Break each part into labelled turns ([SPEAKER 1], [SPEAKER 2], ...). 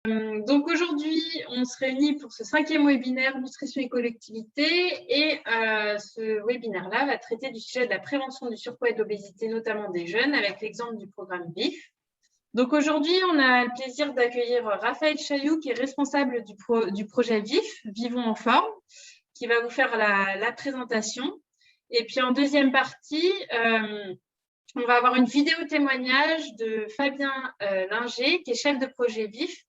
[SPEAKER 1] Donc aujourd'hui, on se réunit pour ce 5e webinaire Nutrition et collectivité et ce webinaire-là va traiter du sujet de la prévention du surpoids et de l'obésité, notamment des jeunes, avec l'exemple du programme VIF. Donc aujourd'hui, on a le plaisir d'accueillir Raphaël Chailloux, qui est responsable du projet VIF, Vivons en forme, qui va vous faire la présentation. Et puis en deuxième partie, on va avoir une vidéo témoignage de Fabien Linger, qui est chef de projet VIF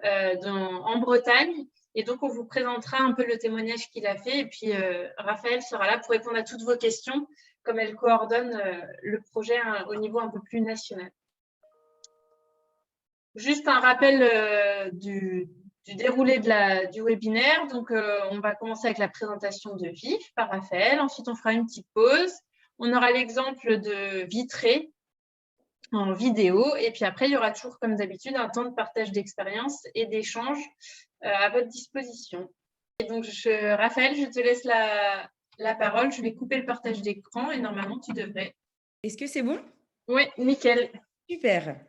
[SPEAKER 1] en Bretagne. Et donc, on vous présentera un peu le témoignage qu'il a fait. Et puis, Raphaël sera là pour répondre à toutes vos questions, comme elle coordonne le projet au niveau un peu plus national. Juste un rappel du déroulé du webinaire. Donc, on va commencer avec la présentation de VIF par Raphaël. Ensuite, on fera une petite pause. On aura l'exemple de Vitré en vidéo. Et puis après, il y aura toujours, comme d'habitude, un temps de partage d'expérience et d'échange à votre disposition. Et donc, Raphaël, je te laisse la parole. Je vais couper le partage d'écran et normalement, tu devrais.
[SPEAKER 2] Est-ce que c'est bon?
[SPEAKER 1] Oui, nickel.
[SPEAKER 2] Super.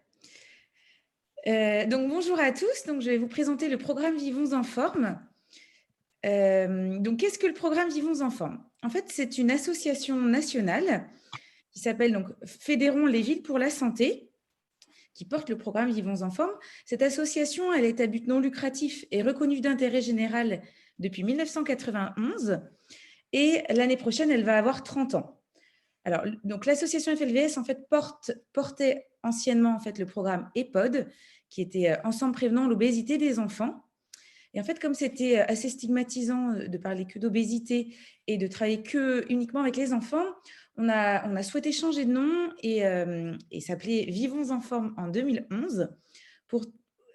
[SPEAKER 2] Donc, bonjour à tous. Donc, je vais vous présenter le programme Vivons en forme. Donc, qu'est-ce que le programme Vivons en forme? En fait, c'est une association nationale qui s'appelle donc Fédérons les villes pour la santé, qui porte le programme Vivons en forme. Cette association, elle est à but non lucratif et reconnue d'intérêt général depuis 1991. Et l'année prochaine, elle va avoir 30 ans. Alors, donc l'association FLVS en fait portait anciennement en fait le programme EPOD, qui était Ensemble prévenant l'obésité des enfants. Et en fait, comme c'était assez stigmatisant de parler que d'obésité et de travailler uniquement avec les enfants, on a souhaité changer de nom et s'appeler Vivons en forme en 2011 pour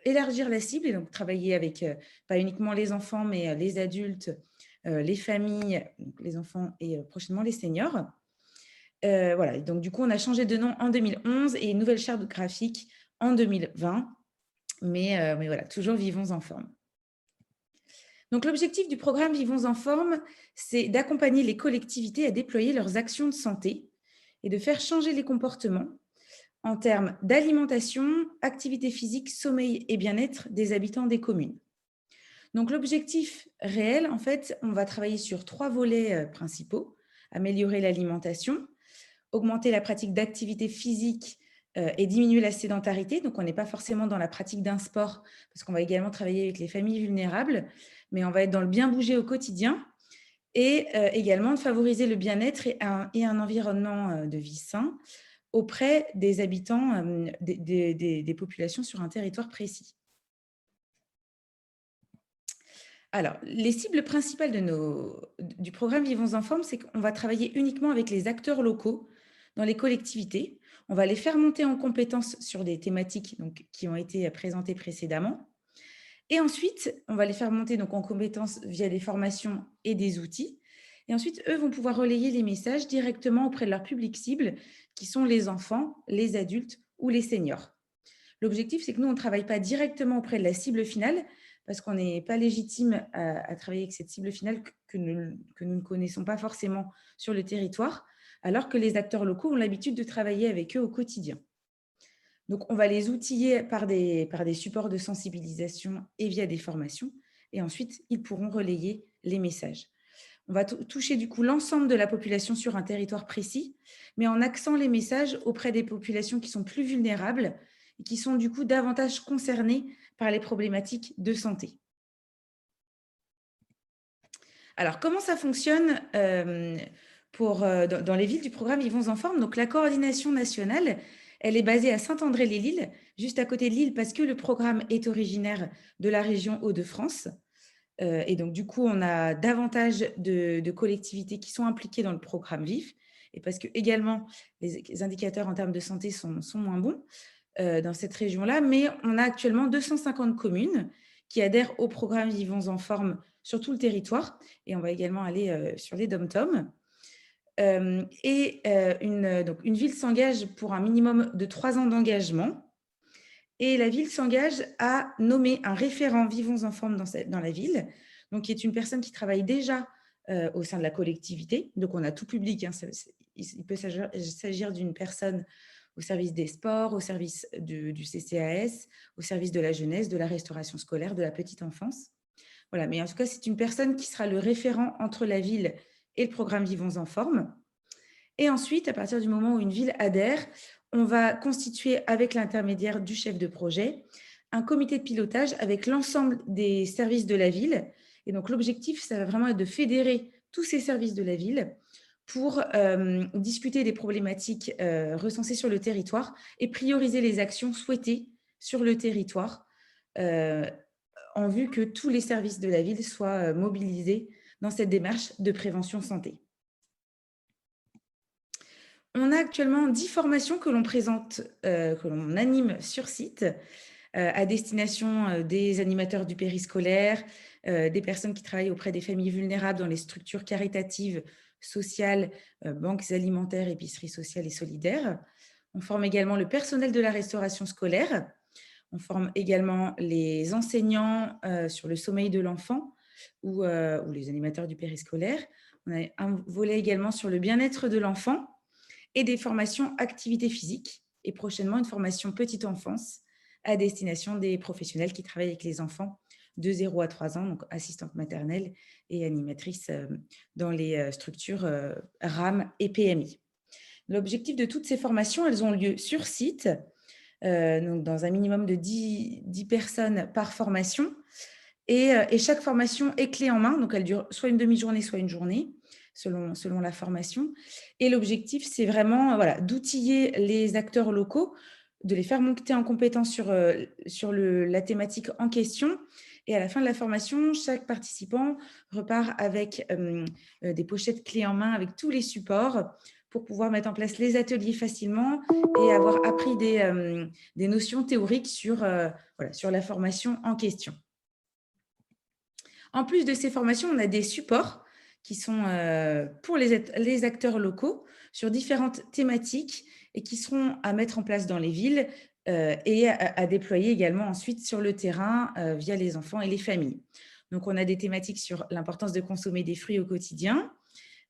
[SPEAKER 2] élargir la cible et donc travailler avec pas uniquement les enfants, mais les adultes, les familles, les enfants et prochainement les seniors. Voilà, donc du coup, on a changé de nom en 2011 et une nouvelle charte graphique en 2020. Mais voilà, toujours Vivons en forme. Donc, l'objectif du programme Vivons en forme, c'est d'accompagner les collectivités à déployer leurs actions de santé et de faire changer les comportements en termes d'alimentation, activité physique, sommeil et bien-être des habitants des communes. Donc, l'objectif réel, en fait, on va travailler sur 3 volets principaux. Améliorer l'alimentation, augmenter la pratique d'activité physique et diminuer la sédentarité. Donc, on n'est pas forcément dans la pratique d'un sport parce qu'on va également travailler avec les familles vulnérables, mais on va être dans le bien bouger au quotidien et également de favoriser le bien-être et un environnement de vie sain auprès des habitants des populations sur un territoire précis. Alors, les cibles principales du programme Vivons en forme, c'est qu'on va travailler uniquement avec les acteurs locaux dans les collectivités. On va les faire monter en compétences sur des thématiques qui ont été présentées précédemment. Et ensuite, on va les faire monter en compétences via des formations et des outils. Et ensuite, eux vont pouvoir relayer les messages directement auprès de leur public cible, qui sont les enfants, les adultes ou les seniors. L'objectif, c'est que nous, on ne travaille pas directement auprès de la cible finale, parce qu'on n'est pas légitime à travailler avec cette cible finale que nous ne connaissons pas forcément sur le territoire, alors que les acteurs locaux ont l'habitude de travailler avec eux au quotidien. Donc, on va les outiller par des supports de sensibilisation et via des formations, et ensuite, ils pourront relayer les messages. On va toucher du coup l'ensemble de la population sur un territoire précis, mais en axant les messages auprès des populations qui sont plus vulnérables et qui sont du coup davantage concernées par les problématiques de santé. Alors, comment ça fonctionne dans les villes du programme Vivons en forme? Donc, la coordination nationale, elle est basée à Saint-André-les-Lilles, juste à côté de Lille, parce que le programme est originaire de la région Hauts-de-France. Et donc, du coup, on a davantage de collectivités qui sont impliquées dans le programme VIF, et parce que également, les indicateurs en termes de santé sont moins bons dans cette région-là, mais on a actuellement 250 communes qui adhèrent au programme Vivons en forme sur tout le territoire, et on va également aller sur les DOM-TOM. Une ville s'engage pour un minimum de 3 ans d'engagement, et la ville s'engage à nommer un référent Vivons en forme dans la ville, donc qui est une personne qui travaille déjà au sein de la collectivité. Donc, on a tout public, hein, il peut s'agir d'une personne au service des sports, au service du CCAS, au service de la jeunesse, de la restauration scolaire, de la petite enfance. Voilà, mais en tout cas, c'est une personne qui sera le référent entre la ville et le programme Vivons en forme. Et ensuite, à partir du moment où une ville adhère, on va constituer avec l'intermédiaire du chef de projet un comité de pilotage avec l'ensemble des services de la ville. Et donc, l'objectif, ça va vraiment être de fédérer tous ces services de la ville pour discuter des problématiques recensées sur le territoire et prioriser les actions souhaitées sur le territoire en vue que tous les services de la ville soient mobilisés dans cette démarche de prévention santé. On a actuellement 10 formations que l'on présente, que l'on anime sur site à destination des animateurs du périscolaire, des personnes qui travaillent auprès des familles vulnérables dans les structures caritatives, sociales, banques alimentaires, épiceries sociales et solidaires. On forme également le personnel de la restauration scolaire. On forme également les enseignants sur le sommeil de l'enfant ou les animateurs du périscolaire. On a un volet également sur le bien-être de l'enfant et des formations activités physiques et prochainement une formation petite enfance à destination des professionnels qui travaillent avec les enfants de 0 à 3 ans, donc assistantes maternelles et animatrices dans les structures RAM et PMI. L'objectif de toutes ces formations, elles ont lieu sur site, donc dans un minimum de 10 personnes par formation. Et chaque formation est clé en main, donc elle dure soit une demi-journée, soit une journée, selon la formation. Et l'objectif, c'est vraiment d'outiller les acteurs locaux, de les faire monter en compétence sur la thématique en question. Et à la fin de la formation, chaque participant repart avec des pochettes clés en main avec tous les supports pour pouvoir mettre en place les ateliers facilement et avoir appris des notions théoriques sur la formation en question. En plus de ces formations, on a des supports qui sont pour les acteurs locaux sur différentes thématiques et qui seront à mettre en place dans les villes et à déployer également ensuite sur le terrain via les enfants et les familles. Donc, on a des thématiques sur l'importance de consommer des fruits au quotidien,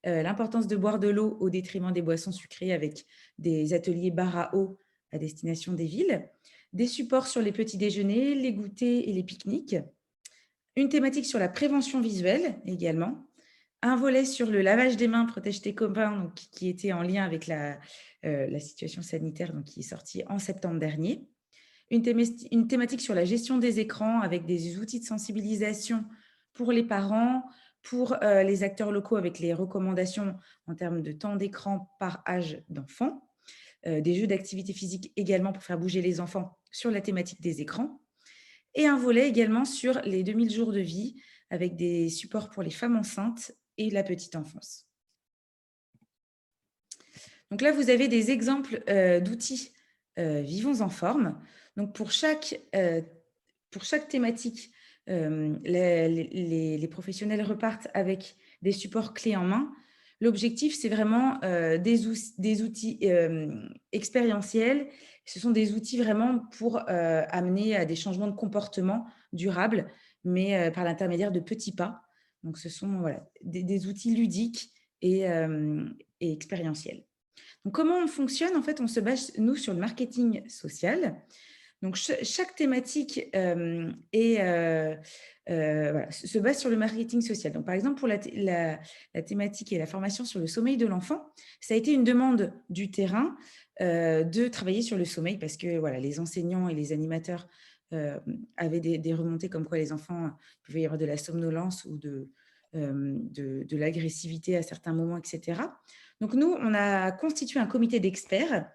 [SPEAKER 2] l'importance de boire de l'eau au détriment des boissons sucrées avec des ateliers bar à eau à destination des villes, des supports sur les petits déjeuners, les goûters et les pique-niques, une thématique sur la prévention visuelle également, un volet sur le lavage des mains, protège tes copains, donc, qui était en lien avec la situation sanitaire donc, qui est sortie en septembre dernier, une thématique sur la gestion des écrans avec des outils de sensibilisation pour les parents, pour les acteurs locaux avec les recommandations en termes de temps d'écran par âge d'enfant, des jeux d'activité physique également pour faire bouger les enfants sur la thématique des écrans, et un volet également sur les 2000 jours de vie avec des supports pour les femmes enceintes et la petite enfance. Donc là, vous avez des exemples d'outils Vivons en forme. Donc pour chaque thématique, les professionnels repartent avec des supports clés en main. L'objectif, c'est vraiment des outils expérientiels. Ce sont des outils vraiment pour amener à des changements de comportement durables, mais par l'intermédiaire de petits pas. Donc, ce sont des outils ludiques et expérientiels. Donc, comment on fonctionne? En fait, on se base, nous, sur le marketing social. Donc, chaque thématique se base sur le marketing social. Donc, par exemple, pour la thématique et la formation sur le sommeil de l'enfant, ça a été une demande du terrain de travailler sur le sommeil parce que les enseignants et les animateurs avaient des remontées comme quoi les enfants, il pouvait y avoir de la somnolence ou de l'agressivité à certains moments, etc. Donc, nous, on a constitué un comité d'experts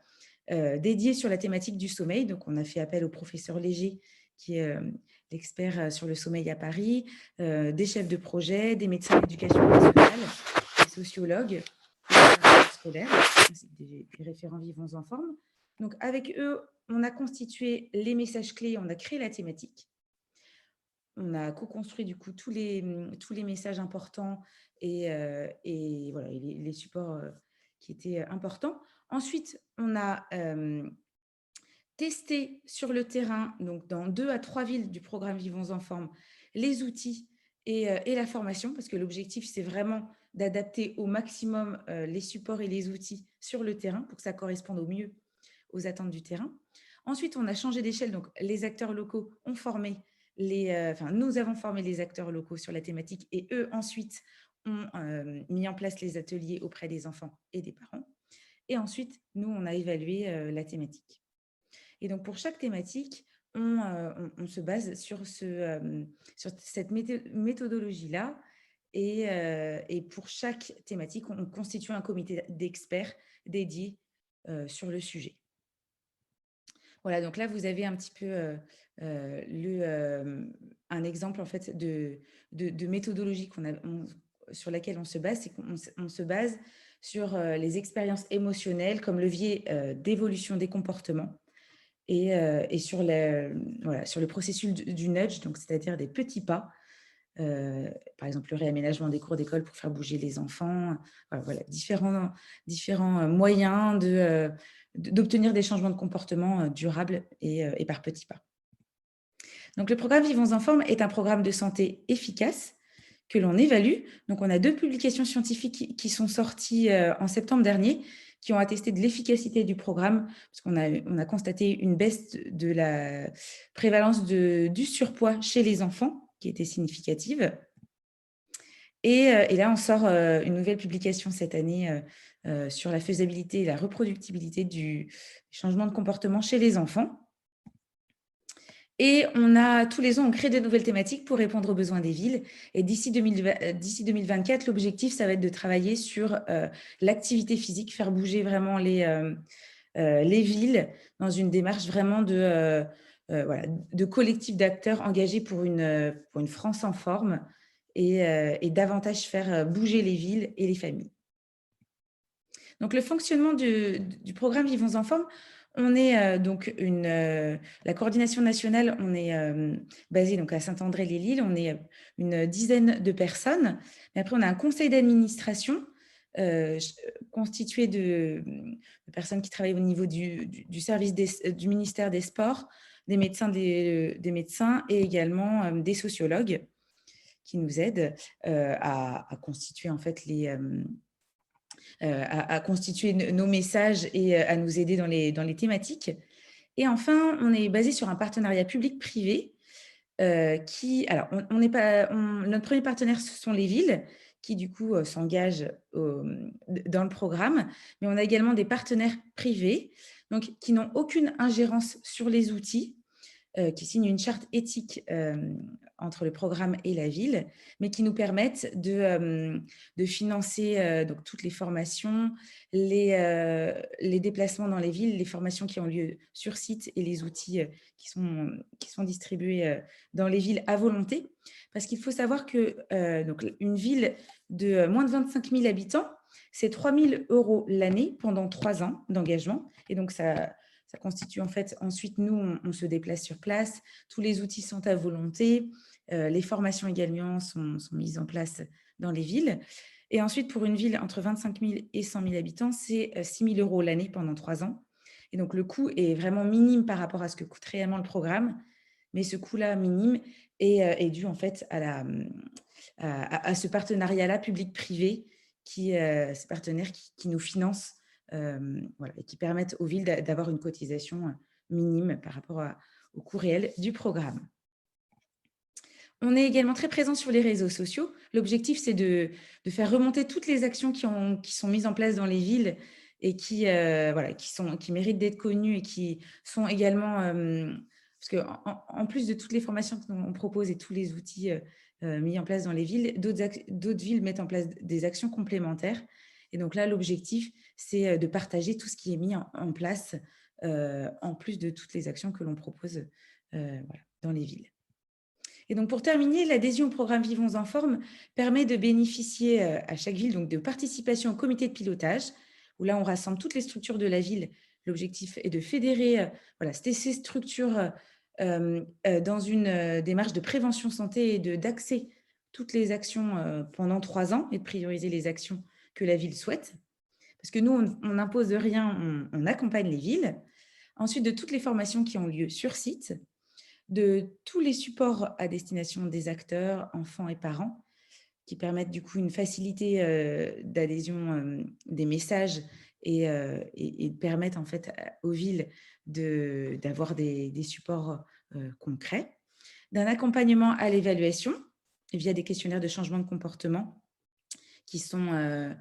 [SPEAKER 2] dédié sur la thématique du sommeil. Donc, on a fait appel au professeur Léger, qui est l'expert sur le sommeil à Paris, des chefs de projet, des médecins d'éducation nationale, des sociologues, des scolaires, des référents Vivons en forme. Donc, avec eux, on a constitué les messages clés, on a créé la thématique. On a co-construit du coup tous les messages importants et les supports qui étaient importants. Ensuite, on a testé sur le terrain, donc dans 2 à 3 villes du programme Vivons en forme, les outils et la formation, parce que l'objectif, c'est vraiment d'adapter au maximum les supports et les outils sur le terrain pour que ça corresponde au mieux aux attentes du terrain. Ensuite, on a changé d'échelle, donc les acteurs locaux ont formé nous avons formé les acteurs locaux sur la thématique et eux, ensuite, ont mis en place les ateliers auprès des enfants et des parents. Et ensuite, nous, on a évalué la thématique. Et donc, pour chaque thématique, on se base sur cette méthodologie-là. Et pour chaque thématique, on constitue un comité d'experts dédié sur le sujet. Voilà, donc là, vous avez un petit peu un exemple en fait de méthodologie sur laquelle on se base. C'est qu'on se base sur les expériences émotionnelles comme levier d'évolution des comportements et sur le processus du nudge, donc c'est-à-dire des petits pas. Par exemple, le réaménagement des cours d'école pour faire bouger les enfants. Voilà, différents moyens d'obtenir des changements de comportement durables et par petits pas. Donc, le programme Vivons en forme est un programme de santé efficace que l'on évalue. Donc, on a 2 publications scientifiques qui sont sorties en septembre dernier qui ont attesté de l'efficacité du programme parce qu'on a constaté une baisse de la prévalence du surpoids chez les enfants qui était significative. Et là, on sort une nouvelle publication cette année sur la faisabilité et la reproductibilité du changement de comportement chez les enfants. Et tous les ans, on crée de nouvelles thématiques pour répondre aux besoins des villes. Et d'ici 2024, l'objectif, ça va être de travailler sur l'activité physique, faire bouger vraiment les villes dans une démarche vraiment de collectif d'acteurs engagés pour une France en forme et davantage faire bouger les villes et les familles. Donc, le fonctionnement du programme Vivons en forme, on est la coordination nationale, on est basé donc à Saint-André-les-Lilles, on est une dizaine de personnes. Mais après, on a un conseil d'administration constitué de personnes qui travaillent au niveau du service du ministère des Sports, des médecins et également des sociologues qui nous aident à constituer en fait à constituer nos messages et à nous aider dans les thématiques. Et enfin, on est basé sur un partenariat public-privé notre premier partenaire, ce sont les villes qui, du coup, s'engagent dans le programme. Mais on a également des partenaires privés donc, qui n'ont aucune ingérence sur les outils, qui signent une charte éthique entre le programme et la ville, mais qui nous permettent de financer donc toutes les formations, les déplacements dans les villes, les formations qui ont lieu sur site et les outils qui sont distribués dans les villes à volonté. Parce qu'il faut savoir que donc une ville de moins de 25 000 habitants, c'est 3 000 € l'année pendant 3 ans d'engagement. Et donc, ça constitue en fait, ensuite, nous, on se déplace sur place. Tous les outils sont à volonté. Les formations également sont mises en place dans les villes. Et ensuite, pour une ville entre 25 000 et 100 000 habitants, c'est 6 000 € l'année pendant 3 ans. Et donc, le coût est vraiment minime par rapport à ce que coûte réellement le programme. Mais ce coût-là, minime, est dû en fait à ce partenariat-là public-privé, ces partenaires qui nous financent et qui permettent aux villes d'avoir une cotisation minime par rapport au coût réel du programme. On est également très présent sur les réseaux sociaux. L'objectif, c'est de faire remonter toutes les actions qui sont mises en place dans les villes et qui méritent d'être connues et qui sont également… parce qu'en plus de toutes les formations qu'on propose et tous les outils mis en place dans les villes, d'autres villes mettent en place des actions complémentaires. Et donc là, l'objectif, c'est de partager tout ce qui est mis en place en plus de toutes les actions que l'on propose dans les villes. Et donc, pour terminer, l'adhésion au programme Vivons en forme permet de bénéficier à chaque ville donc, de participation au comité de pilotage, où là, on rassemble toutes les structures de la ville. L'objectif est de fédérer ces structures dans une démarche de prévention santé et d'accès toutes les actions pendant 3 ans et de prioriser les actions que la ville souhaite. Parce que nous, on n'impose rien, on accompagne les villes. Ensuite, de toutes les formations qui ont lieu sur site, de tous les supports à destination des acteurs, enfants et parents, qui permettent du coup une facilité d'adhésion des messages et permettre en fait aux villes d'avoir des supports concrets, d'un accompagnement à l'évaluation via des questionnaires de changement de comportement qui sont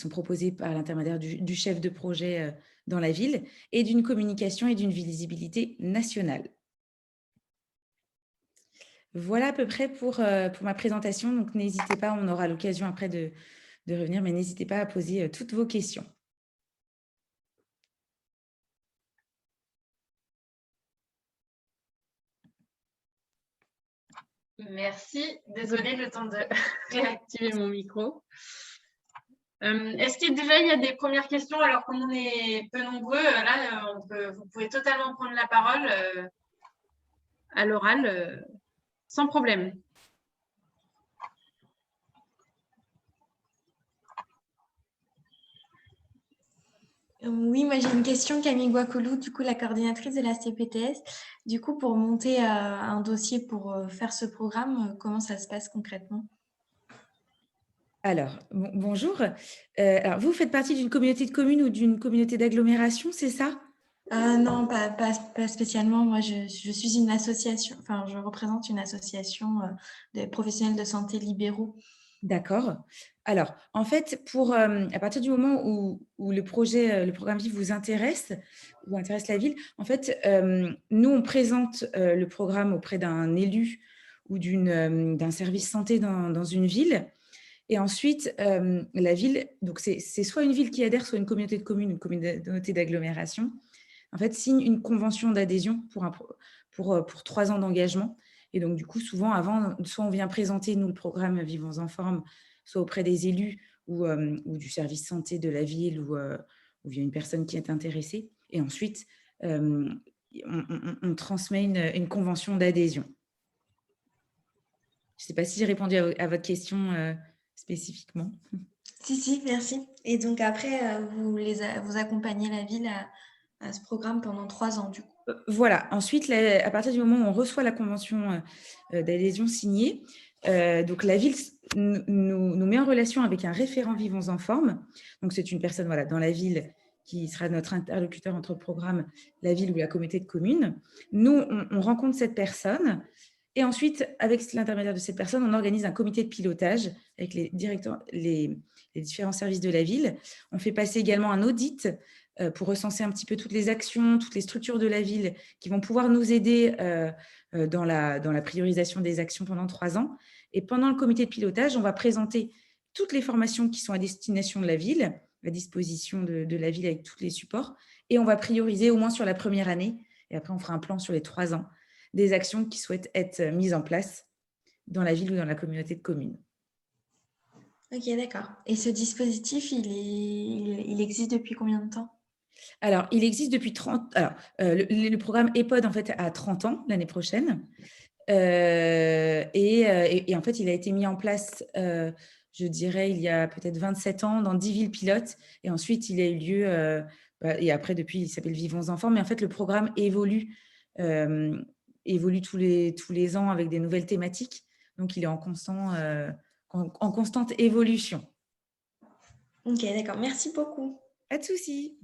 [SPEAKER 2] proposés par l'intermédiaire du chef de projet dans la ville, et d'une communication et d'une visibilité nationale. Voilà à peu près pour ma présentation. Donc, n'hésitez pas, on aura l'occasion après de revenir, mais n'hésitez pas à poser toutes vos questions.
[SPEAKER 1] Merci. Désolée, le temps de réactiver mon micro. Est-ce qu'il y a des premières questions? Alors, comme on est peu nombreux, là, vous pouvez totalement prendre la parole à l'oral sans problème.
[SPEAKER 3] Oui, moi j'ai une question, Camille Guacolou, du coup la coordinatrice de la CPTS. Du coup, pour monter un dossier pour faire ce programme, comment ça se passe concrètement?
[SPEAKER 2] Alors, bonjour. Alors, vous faites partie d'une communauté de communes ou d'une communauté d'agglomération, c'est ça?
[SPEAKER 3] Non, pas spécialement. Moi, je suis une association, enfin, je représente une association de professionnels de santé libéraux.
[SPEAKER 2] D'accord. Alors, en fait, à partir du moment où le programme VIVE vous intéresse ou intéresse la ville, en fait, nous, on présente le programme auprès d'un élu ou d'un service santé dans une ville. Et ensuite, la ville, donc c'est soit une ville qui adhère, soit une communauté de communes, une communauté d'agglomération, en fait, signe une convention d'adhésion pour 3 ans d'engagement. Et donc, du coup, souvent, avant, soit on vient présenter, nous, le programme Vivons en forme, soit auprès des élus ou du service santé de la ville ou via une personne qui est intéressée. Et ensuite, on transmet une convention d'adhésion. Je ne sais pas si j'ai répondu à votre question spécifiquement.
[SPEAKER 3] Si, merci. Et donc après, vous accompagnez la ville à ce programme pendant 3 ans, du coup.
[SPEAKER 2] Voilà. Ensuite, à partir du moment où on reçoit la convention d'adhésion signée, donc la ville nous met en relation avec un référent Vivons en forme. Donc, c'est une personne dans la ville qui sera notre interlocuteur entre le programme, la ville ou la communauté de communes. Nous, on rencontre cette personne. Et ensuite, avec l'intermédiaire de cette personne, on organise un comité de pilotage avec les directeurs, les différents services de la ville. On fait passer également un audit pour recenser un petit peu toutes les actions, toutes les structures de la ville qui vont pouvoir nous aider dans la priorisation des actions pendant 3 ans. Et pendant le comité de pilotage, on va présenter toutes les formations qui sont à destination de la ville, à disposition de la ville avec tous les supports. Et on va prioriser au moins sur la première année. Et après, on fera un plan sur les 3 ans des actions qui souhaitent être mises en place dans la ville ou dans la communauté de communes.
[SPEAKER 3] Ok, d'accord. Et ce dispositif, il existe depuis combien de temps?
[SPEAKER 2] Alors, il existe depuis 30... Alors, le programme EPOD, en fait, a 30 ans l'année prochaine. Et en fait, il a été mis en place, je dirais, il y a peut-être 27 ans dans 10 villes pilotes. Et ensuite, il a eu lieu... et après, depuis, il s'appelle Vivons Enfants. Mais en fait, le programme évolue tous les ans avec des nouvelles thématiques. Donc, il est en constante évolution.
[SPEAKER 3] Ok, d'accord. Merci beaucoup.
[SPEAKER 2] Pas de souci.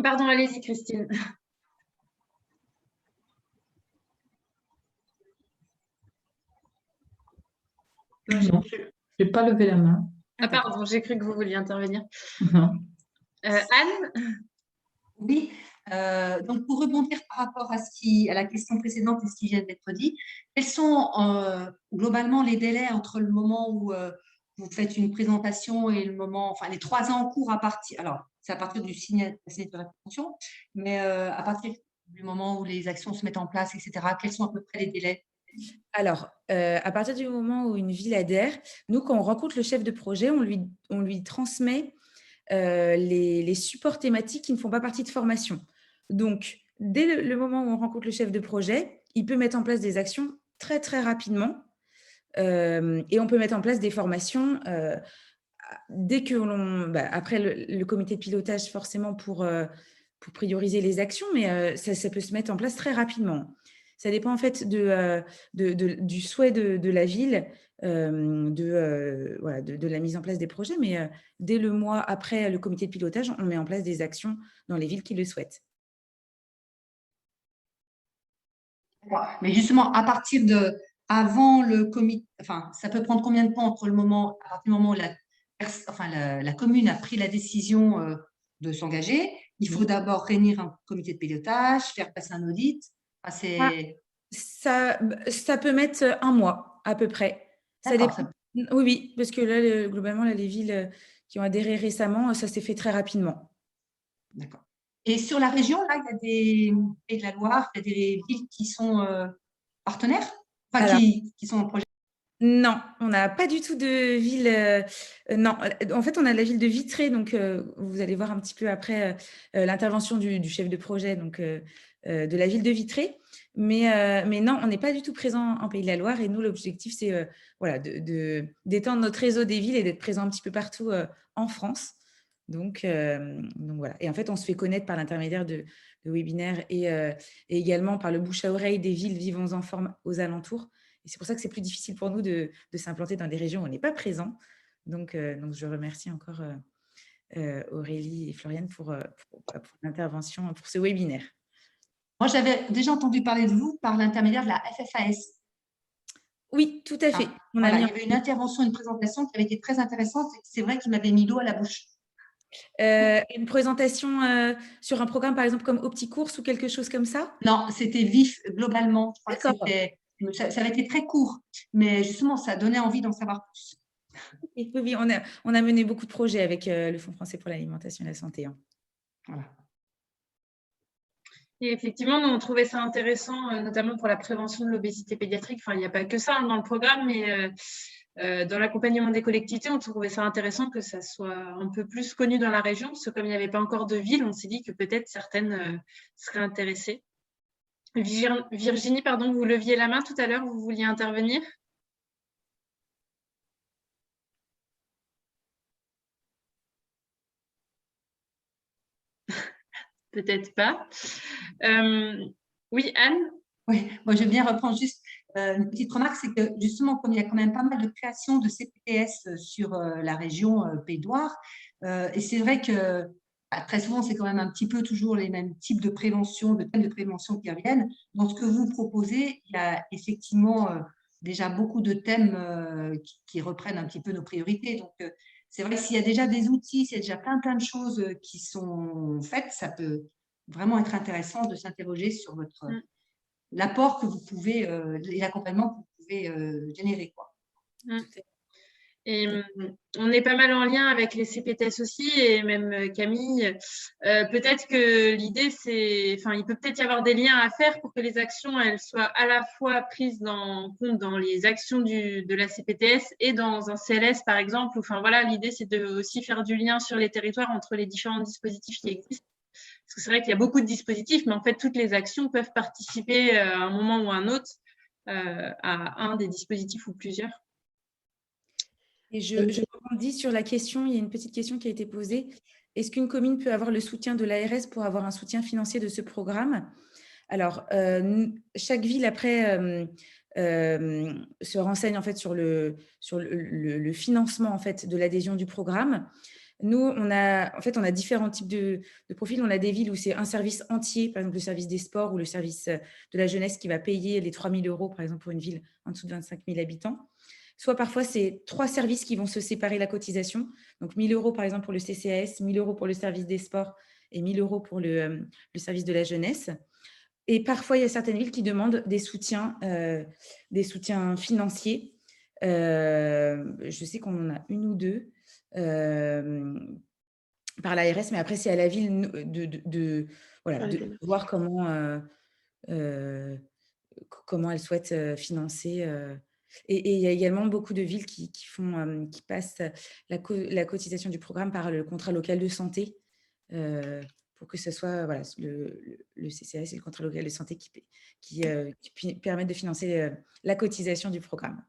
[SPEAKER 1] Pardon, allez-y, Christine.
[SPEAKER 4] Non, je n'ai pas levé la main.
[SPEAKER 1] Ah, pardon, j'ai cru que vous vouliez intervenir.
[SPEAKER 4] Non.
[SPEAKER 1] Anne?
[SPEAKER 5] Oui, donc pour rebondir par rapport à la question précédente et ce qui vient d'être dit, quels sont globalement les délais entre le moment où vous faites une présentation et le moment, enfin les 3 ans en cours à partir, alors c'est à partir du signature de la convention, mais à partir du moment où les actions se mettent en place, etc., quels sont à peu près les délais?
[SPEAKER 2] Alors, à partir du moment où une ville adhère, nous, quand on rencontre le chef de projet, on lui transmet les supports thématiques qui ne font pas partie de formation. Donc, dès le moment où on rencontre le chef de projet, il peut mettre en place des actions très, très rapidement. Et on peut mettre en place des formations dès que après le comité de pilotage, forcément, pour prioriser les actions, mais ça peut se mettre en place très rapidement. Ça dépend en fait du souhait de la ville, de la mise en place des projets. Mais dès le mois après le comité de pilotage, on met en place des actions dans les villes qui le souhaitent.
[SPEAKER 5] Mais justement, à partir de avant le comité, enfin, ça peut prendre combien de temps entre le moment, à partir du moment où la commune a pris la décision de s'engager, il faut d'abord réunir un comité de pilotage, faire passer un audit. Enfin,
[SPEAKER 2] Ça peut mettre un mois à peu près. Ça
[SPEAKER 5] d'accord,
[SPEAKER 2] dépend. Oui, parce que là, globalement, là, les villes qui ont adhéré récemment, ça s'est fait très rapidement.
[SPEAKER 5] d'accord. Et sur la région, là, il y a des Pays de la Loire, il y a des villes qui sont partenaires, enfin,
[SPEAKER 2] Alors,
[SPEAKER 5] qui sont en projet.
[SPEAKER 2] non, on n'a pas du tout de ville. Non, en fait, on a la ville de Vitré. Donc, vous allez voir un petit peu après l'intervention du chef de projet donc, de la ville de Vitré. Mais non, on n'est pas du tout présent en Pays de la Loire. Et nous, l'objectif, c'est voilà, d'étendre notre réseau des villes et d'être présent un petit peu partout en France. Donc, voilà. Et en fait, on se fait connaître par l'intermédiaire de webinaires et également par le bouche à oreille des villes Vivons en Forme aux alentours. Et c'est pour ça que c'est plus difficile pour nous de s'implanter dans des régions où on n'est pas présent. Donc, je remercie encore Aurélie et Floriane pour l'intervention, pour ce webinaire.
[SPEAKER 5] Moi, j'avais déjà entendu parler de vous par l'intermédiaire de la FFAS.
[SPEAKER 2] Oui, tout à fait.
[SPEAKER 5] Il y avait une intervention, une présentation qui avait été très intéressante. C'est vrai qu'il m'avait mis l'eau à la bouche.
[SPEAKER 2] Une présentation sur un programme, par exemple, comme OptiCourse ou quelque chose comme ça?
[SPEAKER 5] Non, c'était vif globalement. Je crois que ça avait été très court, mais justement, ça donnait envie d'en savoir plus.
[SPEAKER 2] Oui, on a mené beaucoup de projets avec le Fonds français pour l'alimentation et la santé. Hein.
[SPEAKER 5] Voilà.
[SPEAKER 1] Et effectivement, nous, on trouvait ça intéressant, notamment pour la prévention de l'obésité pédiatrique. Enfin, il n'y a pas que ça dans le programme, mais dans l'accompagnement des collectivités, on trouvait ça intéressant que ça soit un peu plus connu dans la région, parce que comme il n'y avait pas encore de ville, on s'est dit que peut-être certaines seraient intéressées. Virginie, pardon, vous leviez la main tout à l'heure, vous vouliez intervenir? Peut-être pas. Oui, Anne?
[SPEAKER 5] Oui, moi je vais bien reprendre juste une petite remarque, c'est que justement, comme il y a quand même pas mal de créations de CPTS sur la région Pays de Loire, et c'est vrai que très souvent, c'est quand même un petit peu toujours les mêmes types de prévention, de thèmes de prévention qui reviennent. Dans ce que vous proposez, il y a effectivement déjà beaucoup de thèmes qui reprennent un petit peu nos priorités. Donc, c'est vrai que s'il y a déjà des outils, s'il y a déjà plein de choses qui sont faites, ça peut vraiment être intéressant de s'interroger sur l'apport que vous pouvez et l'accompagnement que vous pouvez générer, quoi.
[SPEAKER 1] Et on est pas mal en lien avec les CPTS aussi, et même Camille. Peut-être que l'idée, c'est, enfin, il peut peut-être y avoir des liens à faire pour que les actions, elles soient à la fois prises en compte dans les actions de la CPTS et dans un CLS, par exemple. Enfin, voilà, l'idée, c'est de aussi faire du lien sur les territoires entre les différents dispositifs qui existent. Parce que c'est vrai qu'il y a beaucoup de dispositifs, mais en fait, toutes les actions peuvent participer à un moment ou à un autre à un des dispositifs ou plusieurs.
[SPEAKER 2] Et je rebondis sur la question, il y a une petite question qui a été posée. Est-ce qu'une commune peut avoir le soutien de l'ARS pour avoir un soutien financier de ce programme? Alors, chaque ville, après, se renseigne en fait sur le financement en fait, de l'adhésion du programme. Nous, on a différents types de profils. On a des villes où c'est un service entier, par exemple le service des sports ou le service de la jeunesse qui va payer les 3 000 €, par exemple, pour une ville en dessous de 25 000 habitants. Soit parfois, c'est 3 services qui vont se séparer la cotisation. Donc, 1 000 € par exemple pour le CCAS, 1 000 € pour le service des sports et 1 000 € pour le service de la jeunesse. Et parfois, il y a certaines villes qui demandent des soutiens financiers. Je sais qu'on en a une ou deux par l'ARS, mais après, c'est à la ville de voir comment elle souhaite financer. Et il y a également beaucoup de villes qui passent la cotisation du programme par le contrat local de santé pour que ce soit le CCAS et le contrat local de santé qui permettent de financer la cotisation du programme.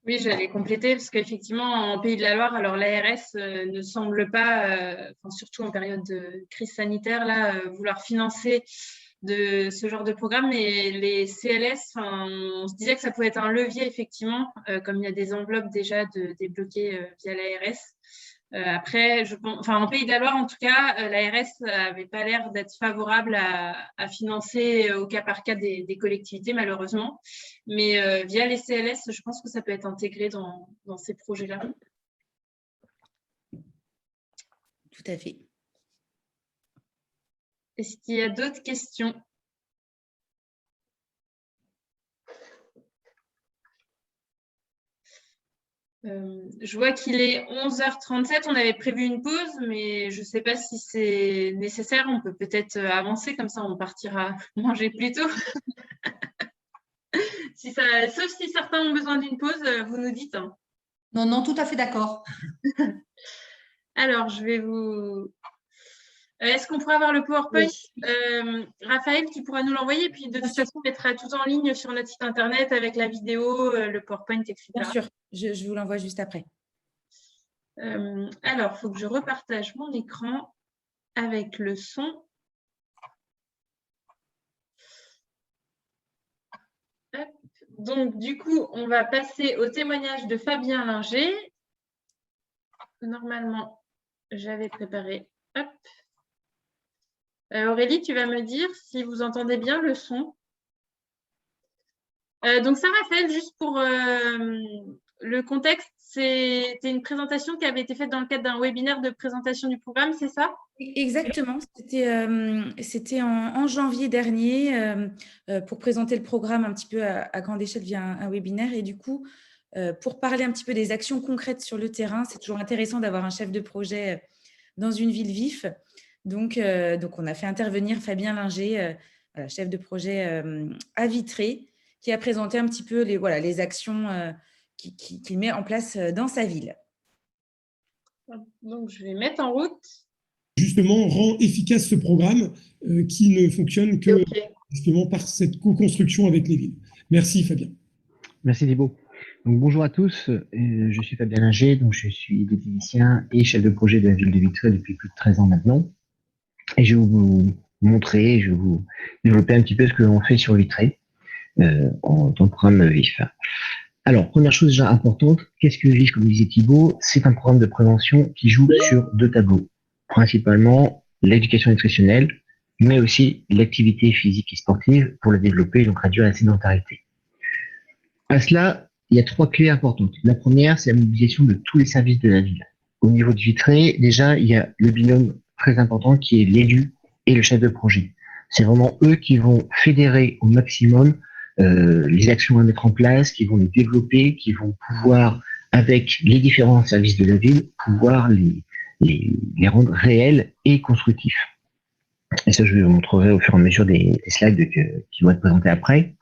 [SPEAKER 1] Oui, j'allais compléter parce qu'effectivement, en Pays de la Loire, alors l'ARS ne semble pas, surtout en période de crise sanitaire, là, vouloir financer de ce genre de programme. Et les CLS, on se disait que ça pouvait être un levier, effectivement, comme il y a des enveloppes déjà débloquées via l'ARS. Après, en Pays de la Loire, en tout cas, l'ARS n'avait pas l'air d'être favorable à financer au cas par cas des collectivités, malheureusement. Mais via les CLS, je pense que ça peut être intégré dans ces projets-là.
[SPEAKER 2] Tout à fait.
[SPEAKER 1] Est-ce qu'il y a d'autres questions? Je vois qu'il est 11h37, on avait prévu une pause, mais je ne sais pas si c'est nécessaire. On peut peut-être avancer, comme ça on partira manger plus tôt. Sauf si certains ont besoin d'une pause, vous nous dites. Hein.
[SPEAKER 5] Non, non, tout à fait d'accord.
[SPEAKER 1] Alors, je vais vous... Est-ce qu'on pourrait avoir le PowerPoint? Oui. Raphaël, tu pourras nous l'envoyer, puis de toute façon, on mettra tout en ligne sur notre site internet avec la vidéo, le PowerPoint, etc.
[SPEAKER 2] Bien sûr, je vous l'envoie juste après.
[SPEAKER 1] Alors, il faut que je repartage mon écran avec le son. Hop. Donc, du coup, on va passer au témoignage de Fabien Linger. Normalement, j'avais préparé. Hop. Aurélie, tu vas me dire si vous entendez bien le son. Donc ça, Raphaël, juste pour le contexte, c'était une présentation qui avait été faite dans le cadre d'un webinaire de présentation du programme, c'est ça?
[SPEAKER 2] Exactement, c'était en janvier dernier pour présenter le programme un petit peu à grande échelle via un webinaire. Et du coup, pour parler un petit peu des actions concrètes sur le terrain, c'est toujours intéressant d'avoir un chef de projet dans une ville vif. Donc, on a fait intervenir Fabien Linger, chef de projet à Vitré, qui a présenté un petit peu les actions qu'il met en place dans sa ville.
[SPEAKER 1] Donc, je vais mettre en route.
[SPEAKER 6] Justement, rend efficace ce programme qui ne fonctionne que justement par cette co-construction avec les villes. Merci Fabien.
[SPEAKER 7] Merci Thibaut. Donc, bonjour à tous, je suis Fabien Linger, donc je suis bibliothécaire et chef de projet de la ville de Vitré depuis plus de 13 ans maintenant. Et je vais vous montrer, je vais vous développer un petit peu ce que l'on fait sur Vitré dans le programme VIF. Alors, première chose déjà importante, qu'est-ce que VIF, comme disait Thibaut? C'est un programme de prévention qui joue sur 2 tableaux. Principalement l'éducation nutritionnelle, mais aussi l'activité physique et sportive pour la développer et donc réduire la sédentarité. À cela, il y a 3 clés importantes. La première, c'est la mobilisation de tous les services de la ville. Au niveau de Vitré, déjà, il y a le binôme très important qui est l'élu et le chef de projet. C'est vraiment eux qui vont fédérer au maximum les actions à mettre en place, qui vont les développer, qui vont pouvoir, avec les différents services de la ville, pouvoir les rendre réels et constructifs. Et ça, je vous montrerai au fur et à mesure des slides qui vont être présentés après.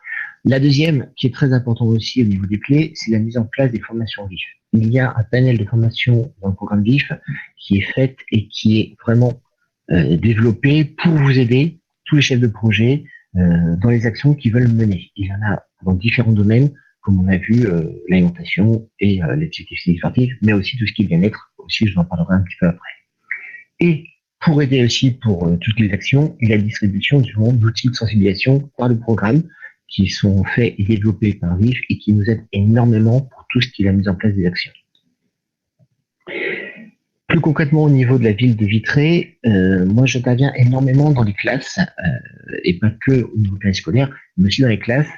[SPEAKER 7] La deuxième, qui est très importante aussi au niveau des clés, c'est la mise en place des formations VIF. Il y a un panel de formation dans le programme VIF qui est fait et qui est vraiment développé pour vous aider, tous les chefs de projet, dans les actions qu'ils veulent mener. Il y en a dans différents domaines, comme on a vu l'alimentation et l'activité physique sportive, mais aussi tout ce qui est bien-être, aussi je vous en parlerai un petit peu après. Et pour aider aussi pour toutes les actions, il y a la distribution d'outils de sensibilisation par le programme qui sont faits et développés par VIF et qui nous aident énormément pour tout ce qui est la mise en place des actions. Plus concrètement au niveau de la ville de Vitré, moi j'interviens énormément dans les classes, et pas que au niveau scolaire, mais aussi dans les classes,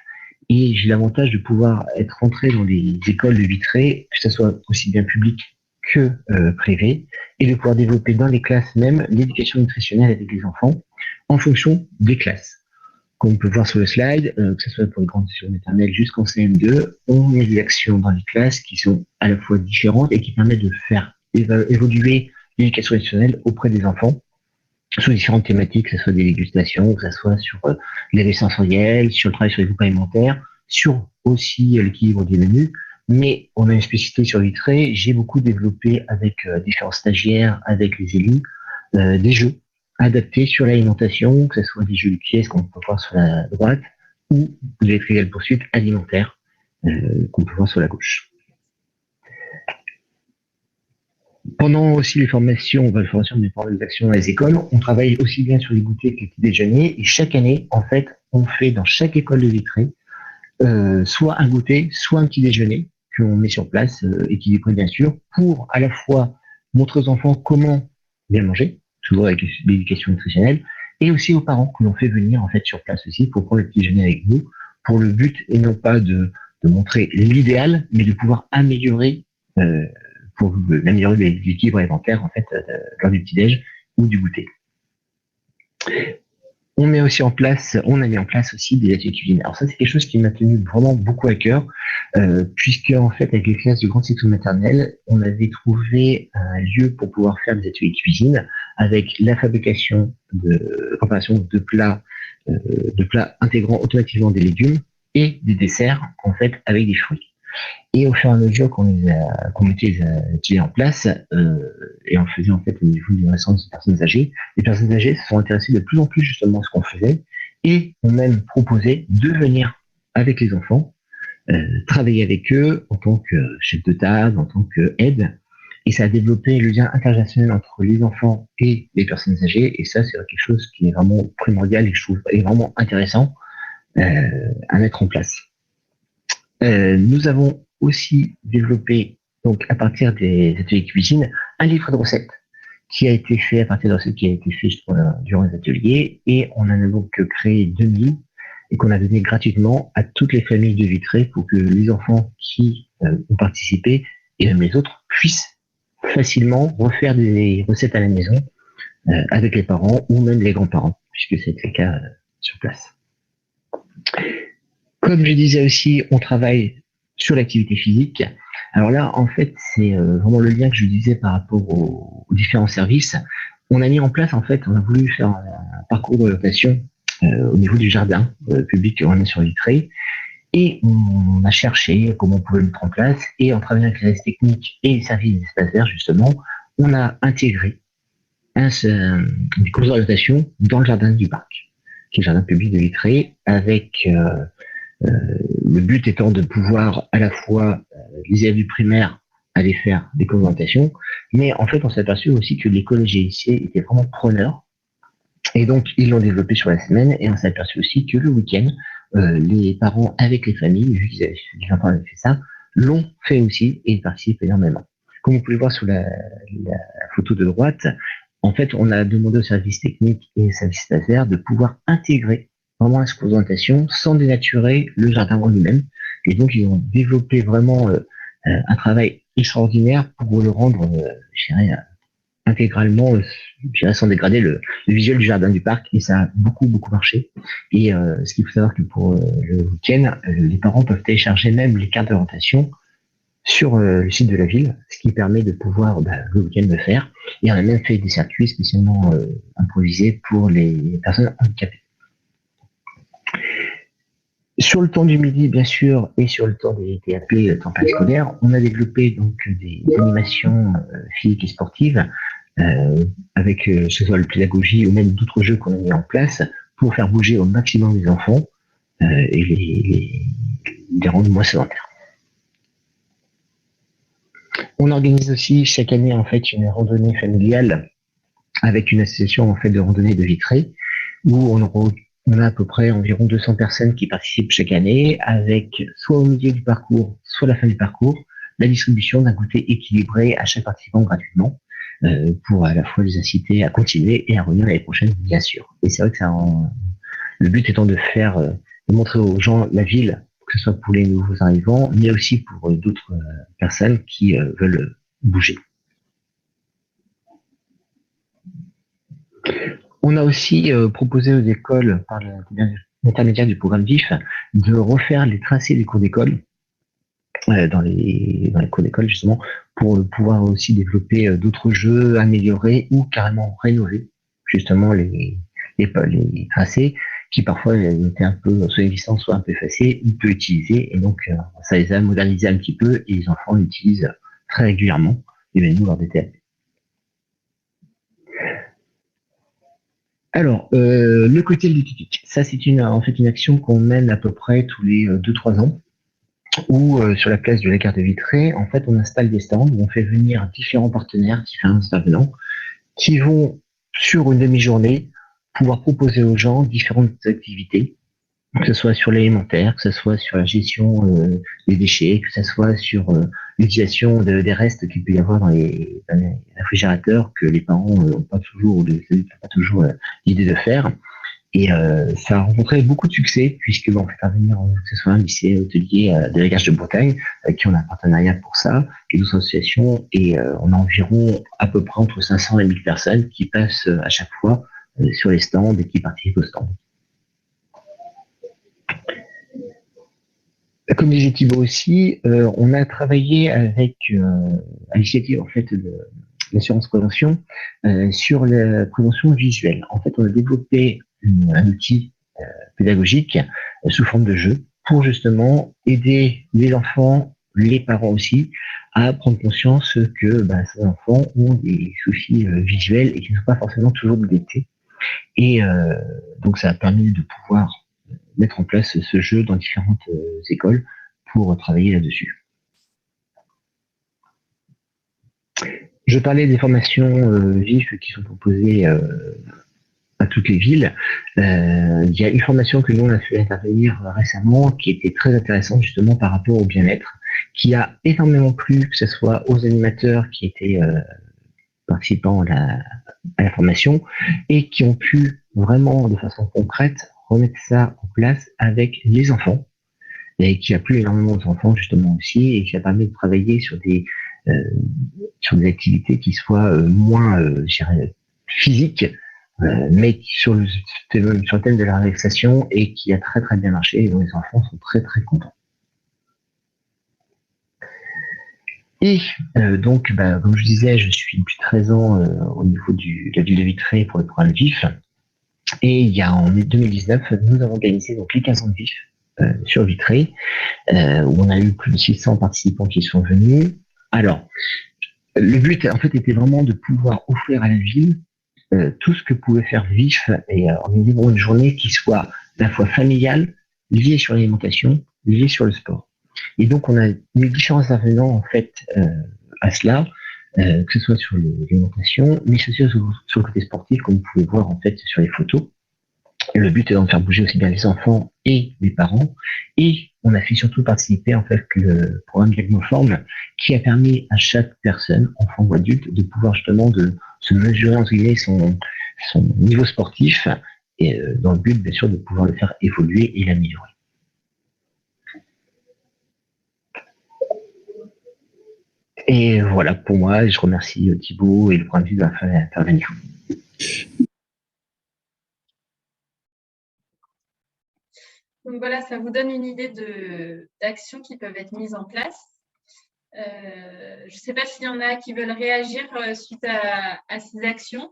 [SPEAKER 7] et j'ai l'avantage de pouvoir être rentré dans les écoles de Vitré, que ce soit aussi bien public que privé, et de pouvoir développer dans les classes même l'éducation nutritionnelle avec les enfants en fonction des classes. Comme on peut voir sur le slide, que ce soit pour les grandes sessions maternelles jusqu'en CM2, on met des actions dans les classes qui sont à la fois différentes et qui permettent de faire évoluer l'éducation nutritionnelle auprès des enfants sur différentes thématiques, que ce soit des dégustations, que ce soit sur l'éveil sensoriel, sur le travail sur les groupes alimentaires, sur aussi l'équilibre des menus. Mais on a une spécificité sur Vitré. J'ai beaucoup développé avec différents stagiaires, avec les élus, des jeux adaptés sur l'alimentation, que ce soit des jeux de pièces qu'on peut voir sur la droite ou des triviales poursuites alimentaires qu'on peut voir sur la gauche. Pendant aussi les formations, les formations des actions dans les écoles, on travaille aussi bien sur les goûters que les petits déjeuners. Et chaque année, en fait, on fait dans chaque école de Vitré soit un goûter, soit un petit déjeuner qu'on met sur place, équilibré bien sûr, pour à la fois montrer aux enfants comment bien manger, toujours avec l'éducation nutritionnelle, et aussi aux parents que l'on fait venir en fait sur place aussi pour prendre le petit déjeuner avec nous, pour le but et non pas de montrer l'idéal, mais de pouvoir améliorer pour améliorer l'équilibre alimentaire en fait lors du petit-déj ou du goûter. On a mis en place aussi des ateliers cuisine. Alors ça, c'est quelque chose qui m'a tenu vraiment beaucoup à cœur, puisque en fait, avec les classes de grande section maternelle, on avait trouvé un lieu pour pouvoir faire des ateliers cuisine avec la fabrication préparation de plats intégrant automatiquement des légumes et des desserts en fait avec des fruits. Et au fur et à mesure qu'on mettait les ateliers en place, et on faisait en fait au niveau d'une résidence de personnes âgées, les personnes âgées se sont intéressées de plus en plus justement à ce qu'on faisait et ont même proposé de venir avec les enfants, travailler avec eux en tant que chef de table, en tant qu'aide. Et ça a développé le lien intergénérationnel entre les enfants et les personnes âgées. Et ça, c'est quelque chose qui est vraiment primordial et que je trouve est vraiment intéressant à mettre en place. Nous avons aussi développé, donc à partir des ateliers cuisine, un livre de recettes qui a été fait à partir de recettes qui a été fait durant les ateliers, et on en a donc créé 2000 et qu'on a donné gratuitement à toutes les familles de Vitré pour que les enfants qui ont participé et même les autres puissent facilement refaire des recettes à la maison avec les parents ou même les grands-parents, puisque c'était le cas sur place. Comme je disais aussi, on travaille sur l'activité physique. Alors là, en fait, c'est vraiment le lien que je disais par rapport aux différents services. On a mis en place, en fait, on a voulu faire un parcours d'orientation au niveau du jardin public qu'on a sur Vitré. Et on a cherché comment on pouvait le mettre en place. Et en travaillant avec les services techniques et les services d'espace vert, justement, on a intégré des cours d'orientation dans le jardin du parc, qui est le jardin public de Vitré, avec le but étant de pouvoir à la fois les élèves du primaire aller faire des cours d'orientation, mais en fait on s'est aperçu aussi que les collégiens ici étaient vraiment preneurs, et donc ils l'ont développé sur la semaine, et on s'est aperçu aussi que le week-end, les parents avec les familles, vu qu'ils avaient fait ça, l'ont fait aussi et ils participent énormément. Comme vous pouvez voir sur la photo de droite, en fait on a demandé aux services techniques et aux services espace vert de pouvoir intégrer vraiment à ce cours d'orientation sans dénaturer le jardin en lui-même. Et donc, ils ont développé vraiment un travail extraordinaire pour le rendre, je dirais, intégralement, je dirais, sans dégrader le visuel du jardin du parc. Et ça a beaucoup, beaucoup marché. Et ce qu'il faut savoir que pour le week-end, les parents peuvent télécharger même les cartes d'orientation sur le site de la ville, ce qui permet de pouvoir le week-end le faire. Et on a même fait des circuits spécialement improvisés pour les personnes handicapées. Sur le temps du midi, bien sûr, et sur le temps des TAP, temps scolaire, on a développé donc des animations physiques et sportives avec que ce soit la pédagogie ou même d'autres jeux qu'on a mis en place pour faire bouger au maximum les enfants et les rendre moins sédentaires. On organise aussi chaque année en fait une randonnée familiale avec une association en fait de randonnée de Vitré où on a à peu près environ 200 personnes qui participent chaque année, avec soit au milieu du parcours, soit à la fin du parcours, la distribution d'un goûter équilibré à chaque participant gratuitement, pour à la fois les inciter à continuer et à revenir l'année prochaine, bien sûr. Et c'est vrai que le but étant de montrer aux gens la ville, que ce soit pour les nouveaux arrivants, mais aussi pour d'autres personnes qui veulent bouger. On a aussi proposé aux écoles, par l'intermédiaire du programme VIF, de refaire les tracés des cours d'école dans les cours d'école, justement, pour pouvoir aussi développer d'autres jeux, améliorer ou carrément rénover, justement, les tracés qui parfois étaient un peu soit existants, soit un peu effacés, ou peu utilisés. Et donc, ça les a modernisés un petit peu et les enfants l'utilisent très régulièrement, et bien nous, lors des TAP. Alors, le côté ludique, ça c'est en fait une action qu'on mène à peu près tous les 2-3 ans, où sur la place de la gare de Vitré, en fait, on installe des stands où on fait venir différents partenaires, différents intervenants, qui vont, sur une demi-journée, pouvoir proposer aux gens différentes activités, que ce soit sur l'élémentaire, que ce soit sur la gestion des déchets, que ce soit sur l'utilisation des restes qu'il peut y avoir dans les réfrigérateurs que les parents n'ont pas toujours, ou les adultes n'ont pas toujours l'idée de faire. Et ça a rencontré beaucoup de succès, puisque on fait intervenir, que ce soit un lycée hôtelier de la Gage de Bretagne, avec qui on a un partenariat pour ça, et d'autres associations, et on a environ à peu près entre 500 et 1000 personnes qui passent à chaque fois sur les stands et qui participent aux stands. Comme disait Thibaut aussi, on a travaillé avec, à l'initiative en fait de l'assurance prévention, sur la prévention visuelle. En fait, on a développé un outil pédagogique sous forme de jeu pour justement aider les enfants, les parents aussi, à prendre conscience que ces enfants ont des soucis visuels et qui ne sont pas forcément toujours détectés. Et donc, ça a permis de pouvoir mettre en place ce jeu dans différentes écoles pour travailler là-dessus. Je parlais des formations vives qui sont proposées à toutes les villes. Il y a une formation que nous on a fait intervenir récemment qui était très intéressante justement par rapport au bien-être, qui a énormément plu, que ce soit aux animateurs qui étaient participants à la formation et qui ont pu vraiment de façon concrète remettre ça en place avec les enfants, et qui a plu énormément aux enfants justement aussi, et qui a permis de travailler sur des activités qui soient moins je dirais, physiques, mais sur le thème de la relaxation, et qui a très très bien marché, et dont les enfants sont très très contents. Et donc, comme je disais, je suis depuis 13 ans au niveau de la ville de Vitré pour le programme VIF. Et il y a en 2019, nous avons organisé donc les 15 ans de VIF sur Vitré, où on a eu plus de 600 participants qui sont venus. Alors, le but en fait était vraiment de pouvoir offrir à la ville tout ce que pouvait faire VIF et organiser une journée qui soit à la fois familiale, liée sur l'alimentation, liée sur le sport. Et donc, on a eu différents intervenants en fait à cela, que ce soit sur l'alimentation, mais aussi sur le côté sportif, comme vous pouvez voir en fait sur les photos. Et le but est d'en faire bouger aussi bien les enfants et les parents. Et on a fait surtout participer en fait le programme Diagnoform, qui a permis à chaque personne, enfant ou adulte, de pouvoir justement de se mesurer entre guillemets son niveau sportif, et dans le but bien sûr de pouvoir le faire évoluer et l'améliorer. Et voilà pour moi, je remercie Thibaut et le programme VIF d'avoir fait intervenir.
[SPEAKER 1] Donc voilà, ça vous donne une idée d'actions qui peuvent être mises en place. Je ne sais pas s'il y en a qui veulent réagir suite à ces actions.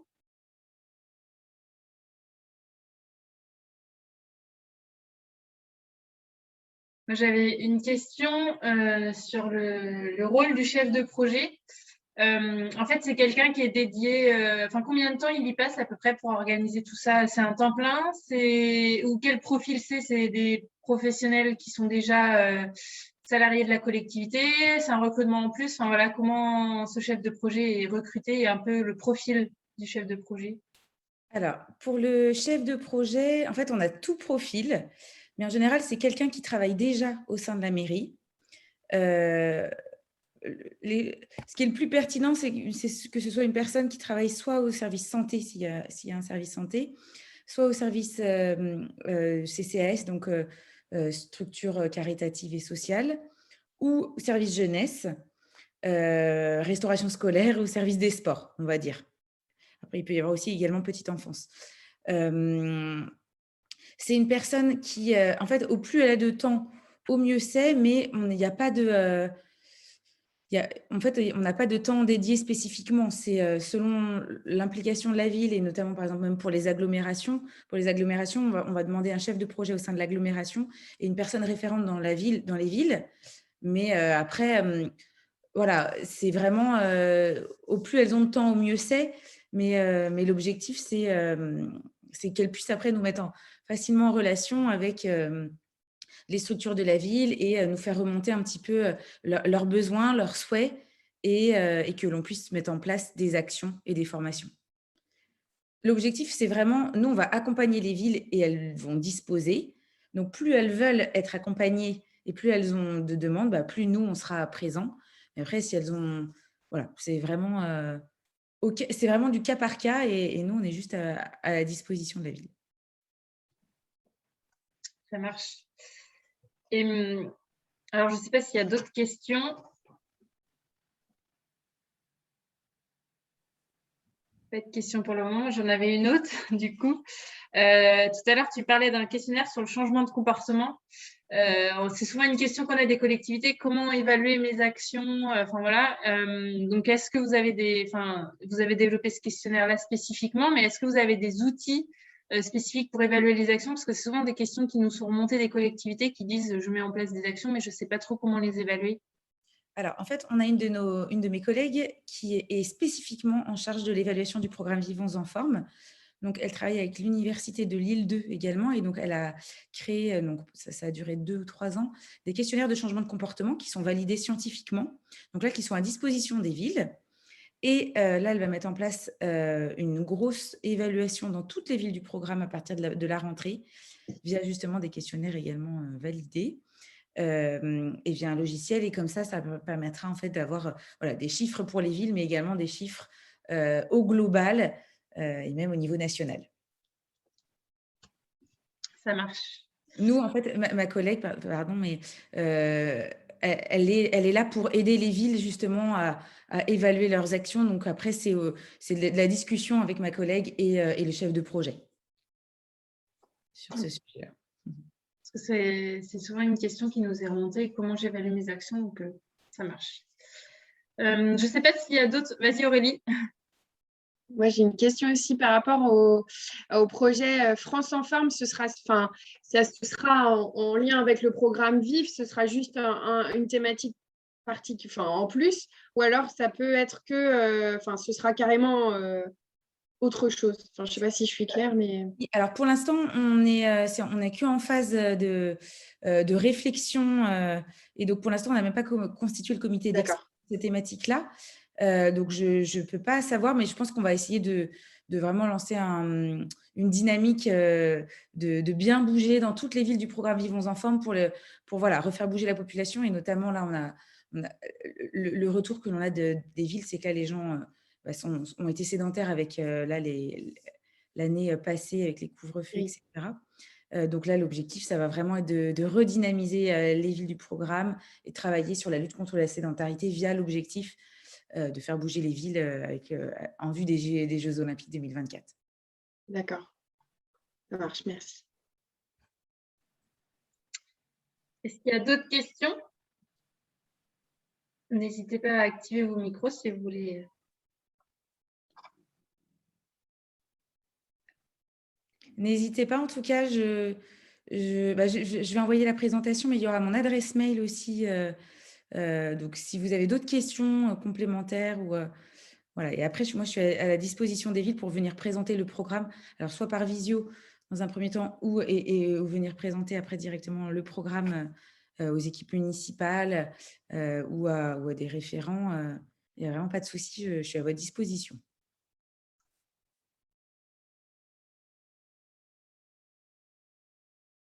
[SPEAKER 1] J'avais une question sur le rôle du chef de projet. En fait, c'est quelqu'un qui est dédié. Combien de temps il y passe à peu près pour organiser tout ça? C'est un temps plein? Ou quel profil c'est? C'est des professionnels qui sont déjà salariés de la collectivité? C'est un recrutement en plus? Enfin, voilà, comment ce chef de projet est recruté et un peu le profil du chef de projet?
[SPEAKER 2] Alors, pour le chef de projet, en fait, on a tout profil, mais en général, c'est quelqu'un qui travaille déjà au sein de la mairie. Ce qui est le plus pertinent, c'est que ce soit une personne qui travaille soit au service santé, s'il y a un service santé, soit au service CCAS, donc structure caritative et sociale, ou service jeunesse, restauration scolaire, ou service des sports, on va dire. Après, il peut y avoir aussi également petite enfance. C'est une personne qui, en fait, au plus elle a de temps, au mieux c'est, mais il n'y a pas de... en fait, on n'a pas de temps dédié spécifiquement. C'est selon l'implication de la ville, et notamment, par exemple, même pour les agglomérations. Pour les agglomérations, on va demander un chef de projet au sein de l'agglomération et une personne référente dans les villes. Mais après, voilà, c'est vraiment... au plus elles ont de temps, au mieux c'est. Mais l'objectif, c'est qu'elles puissent après nous mettre facilement en relation avec les structures de la ville et nous faire remonter un petit peu leurs besoins, leurs souhaits et que l'on puisse mettre en place des actions et des formations. L'objectif, c'est vraiment, nous, on va accompagner les villes et elles vont disposer. Donc, plus elles veulent être accompagnées et plus elles ont de demandes, bah, plus nous, on sera présents. Mais après, si elles ont… Voilà, c'est vraiment, c'est vraiment du cas par cas et nous, on est juste à la disposition de la ville.
[SPEAKER 1] Ça marche. Et, alors, je ne sais pas s'il y a d'autres questions. Pas de questions pour le moment. J'en avais une autre, du coup. Tout à l'heure, tu parlais d'un questionnaire sur le changement de comportement. C'est souvent une question qu'on a des collectivités. Comment évaluer mes actions? Enfin, voilà. Donc, est-ce que vous avez vous avez développé ce questionnaire-là spécifiquement, mais est-ce que vous avez des outils spécifiques pour évaluer les actions? Parce que c'est souvent des questions qui nous sont remontées des collectivités qui disent « je mets en place des actions, mais je ne sais pas trop comment les évaluer ».
[SPEAKER 2] Alors, en fait, on a une de mes collègues qui est spécifiquement en charge de l'évaluation du programme Vivons en forme. Donc, elle travaille avec l'Université de Lille 2 également. Et donc, elle a créé, donc, ça a duré 2 ou 3 ans, des questionnaires de changement de comportement qui sont validés scientifiquement. Donc là, qui sont à disposition des villes. Et là, elle va mettre en place une grosse évaluation dans toutes les villes du programme à partir de la rentrée, via justement des questionnaires également validés. Et via un logiciel, et comme ça permettra en fait d'avoir voilà, des chiffres pour les villes, mais également des chiffres au global et même au niveau national.
[SPEAKER 1] Ça marche.
[SPEAKER 2] Nous, en fait, ma collègue, pardon, mais elle est là pour aider les villes justement à évaluer leurs actions. Donc après, c'est de la discussion avec ma collègue et le chef de projet sur ce sujet-là.
[SPEAKER 1] C'est souvent une question qui nous est remontée, comment j'évalue mes actions, donc ça marche. Je ne sais pas s'il y a d'autres. Vas-y Aurélie.
[SPEAKER 8] Moi, j'ai une question aussi par rapport au projet France en forme. Ce sera en lien avec le programme VIF, ce sera juste une thématique particulière en plus, ou alors ça peut être que, ce sera carrément autre chose. Je ne sais pas si je suis claire, mais…
[SPEAKER 2] Alors, pour l'instant, on n'est qu'en phase de réflexion. Et donc, pour l'instant, on n'a même pas constitué le comité d'experts de ces thématiques-là. Donc, je ne peux pas savoir, mais je pense qu'on va essayer de vraiment lancer une dynamique de bien bouger dans toutes les villes du programme Vivons en forme pour voilà, refaire bouger la population. Et notamment, là, on a le retour que l'on a des villes, c'est que là, les gens ont été sédentaires avec l'année passée avec les couvre-feux, etc. Donc là, l'objectif, ça va vraiment être de redynamiser les villes du programme et de travailler sur la lutte contre la sédentarité via l'objectif de faire bouger les villes en vue des Jeux Olympiques 2024.
[SPEAKER 8] D'accord. Ça marche, merci.
[SPEAKER 1] Est-ce qu'il y a d'autres questions? N'hésitez pas à activer vos micros si vous voulez.
[SPEAKER 2] N'hésitez pas, en tout cas, je vais envoyer la présentation, mais il y aura mon adresse mail aussi. Donc, si vous avez d'autres questions complémentaires, voilà. Et après, moi, je suis à la disposition des villes pour venir présenter le programme, alors soit par visio dans un premier temps, ou venir présenter après directement le programme aux équipes municipales ou à des référents. Il n'y a vraiment pas de souci, je suis à votre disposition.